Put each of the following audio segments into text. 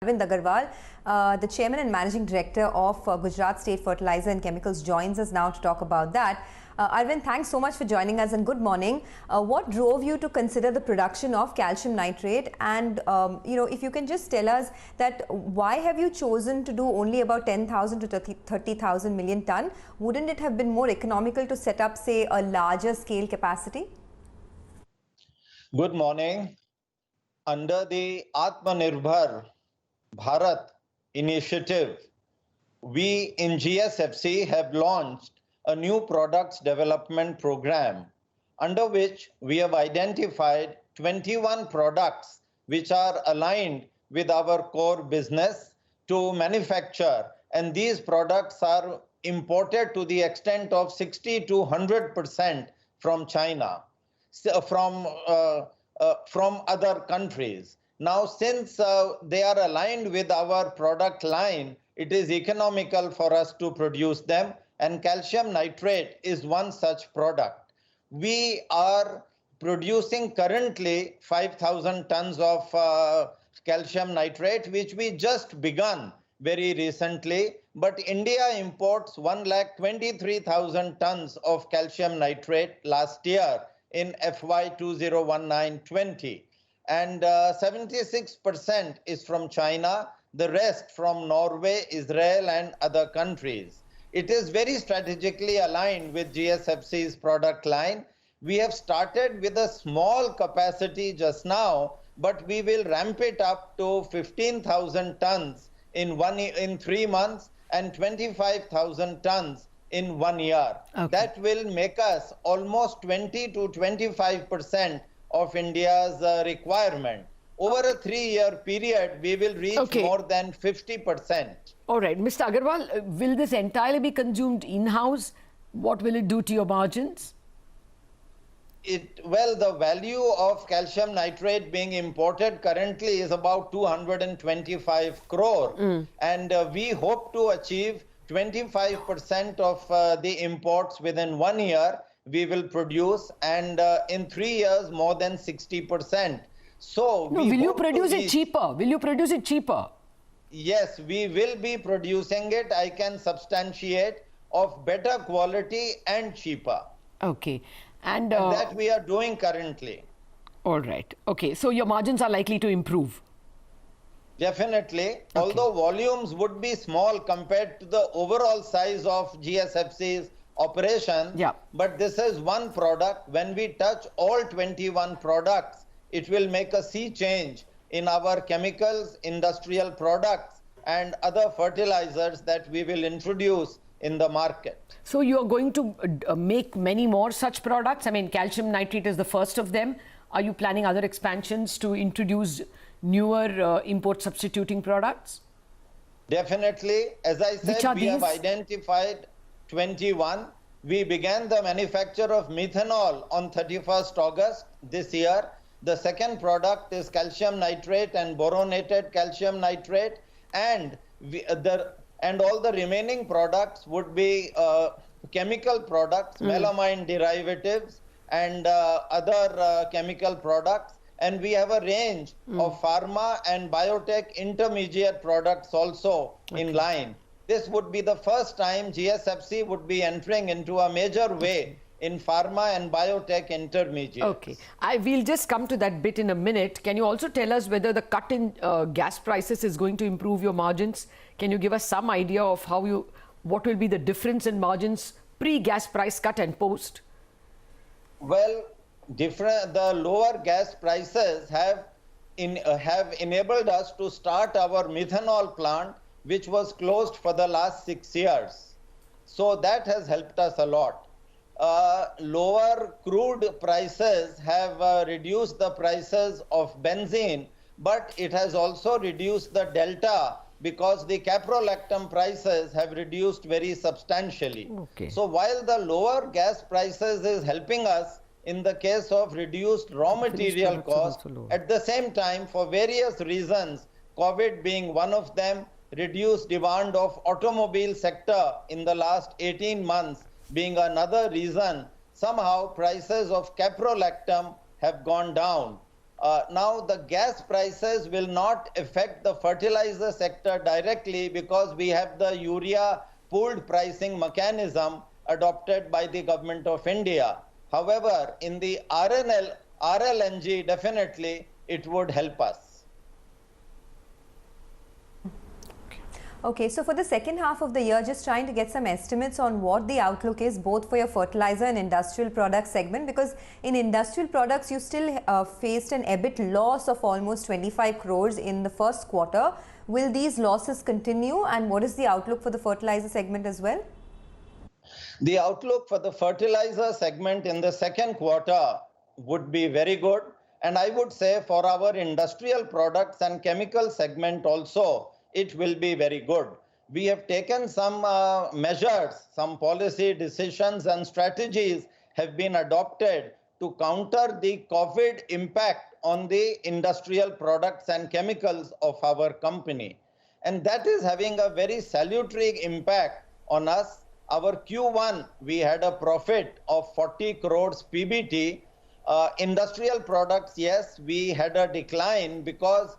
Arvind Agarwal, the Chairman and Managing Director of Gujarat State Fertilizer and Chemicals, joins us now to talk about that. Arvind, thanks so much for joining us and good morning. What drove you to consider the production of calcium nitrate? And, if you can just tell us that why have you chosen to do only about 10,000 to 30,000 million ton? Wouldn't it have been more economical to set up, say, a larger scale capacity? Good morning. Under the Atmanirbhar Bharat initiative, we in GSFC have launched a new products development program under which we have identified 21 products which are aligned with our core business to manufacture, and these products are imported to the extent of 60 to 100% from China, from other countries. Now, since they are aligned with our product line, it is economical for us to produce them, and calcium nitrate is one such product. We are producing currently 5,000 tons of calcium nitrate, which we just begun very recently, but India imports 1,23,000 tons of calcium nitrate last year in FY 2019-20. And 76% is from China, the rest from Norway, Israel, and other countries. It is very strategically aligned with GSFC's product line. We have started with a small capacity just now, but we will ramp it up to 15,000 tons in 3 months and 25,000 tons in 1 year. Okay. That will make us almost 20 to 25% of India's requirement. Over a 3-year period, we will reach more than 50%. All right. Mr. Agarwal, will this entirely be consumed in-house? What will it do to your margins? Well, the value of calcium nitrate being imported currently is about 225 crore. And we hope to achieve 25% of the imports within 1 year we will produce, and in 3 years more than 60%. So will you produce it cheaper? Will you produce it cheaper? Yes, we will be producing it. I can substantiate of better quality and cheaper. Okay. And that we are doing currently. All right. Okay. So your margins are likely to improve. Definitely. Okay. Although volumes would be small compared to the overall size of GSFC's operation. Yeah. But this is one product. When we touch all 21 products, it will make a sea change in our chemicals, industrial products, and other fertilizers that we will introduce in the market. So you are going to make many more such products? I mean, calcium nitrate is the first of them. Are you planning other expansions to introduce newer import substituting products? Definitely. As I said, we have identified 21. We began the manufacture of methanol on 31st August this year. The second product is calcium nitrate and boronated calcium nitrate, and all the remaining products would be chemical products, melamine derivatives, and other chemical products. And we have a range of pharma and biotech intermediate products also in line. This would be the first time GSFC would be entering into a major way in pharma and biotech intermediates. Okay. We'll just come to that bit in a minute. Can you also tell us whether the cut in gas prices is going to improve your margins? Can you give us some idea of what will be the difference in margins pre-gas price cut and post? Well, the lower gas prices have enabled us to start our methanol plant, which was closed for the last 6 years. So that has helped us a lot. Lower crude prices have reduced the prices of benzene, but it has also reduced the delta because the caprolactam prices have reduced very substantially. Okay. So while the lower gas prices is helping us in the case of reduced raw material cost, at the same time, for various reasons, COVID being one of them, reduced demand of automobile sector in the last 18 months being another reason, somehow prices of caprolactam have gone down. Now, the gas prices will not affect the fertilizer sector directly because we have the urea pooled pricing mechanism adopted by the government of India. However, in the RLNG, definitely it would help us. Okay, so for the second half of the year, just trying to get some estimates on what the outlook is both for your fertilizer and industrial products segment, because in industrial products you still faced an EBIT loss of almost 25 crores in the first quarter. Will these losses continue, and what is the outlook for the fertilizer segment as well? The outlook for the fertilizer segment in the second quarter would be very good, and I would say for our industrial products and chemical segment also, it will be very good. We have taken some measures, some policy decisions and strategies have been adopted to counter the COVID impact on the industrial products and chemicals of our company. And that is having a very salutary impact on us. Our Q1, we had a profit of 40 crores PBT. Industrial products, yes, we had a decline because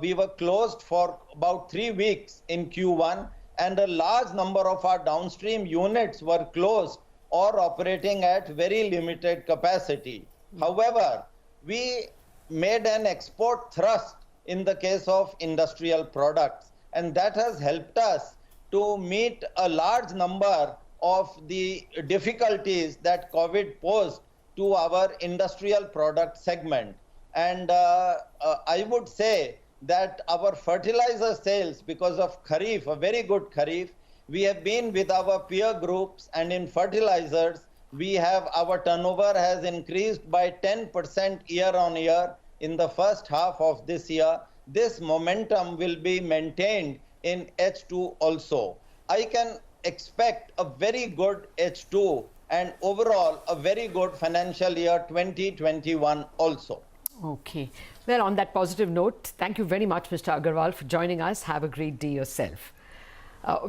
we were closed for about 3 weeks in Q1, and a large number of our downstream units were closed or operating at very limited capacity. However, we made an export thrust in the case of industrial products, and that has helped us to meet a large number of the difficulties that COVID posed to our industrial product segment. And I would say that our fertilizer sales, because of Kharif, a very good Kharif, we have been with our peer groups, and in fertilizers, our turnover has increased by 10% year on year in the first half of this year. This momentum will be maintained in H2 also. I can expect a very good H2 and overall a very good financial year 2021 also. Okay. Well, on that positive note, thank you very much, Mr. Agarwal, for joining us. Have a great day yourself. Well,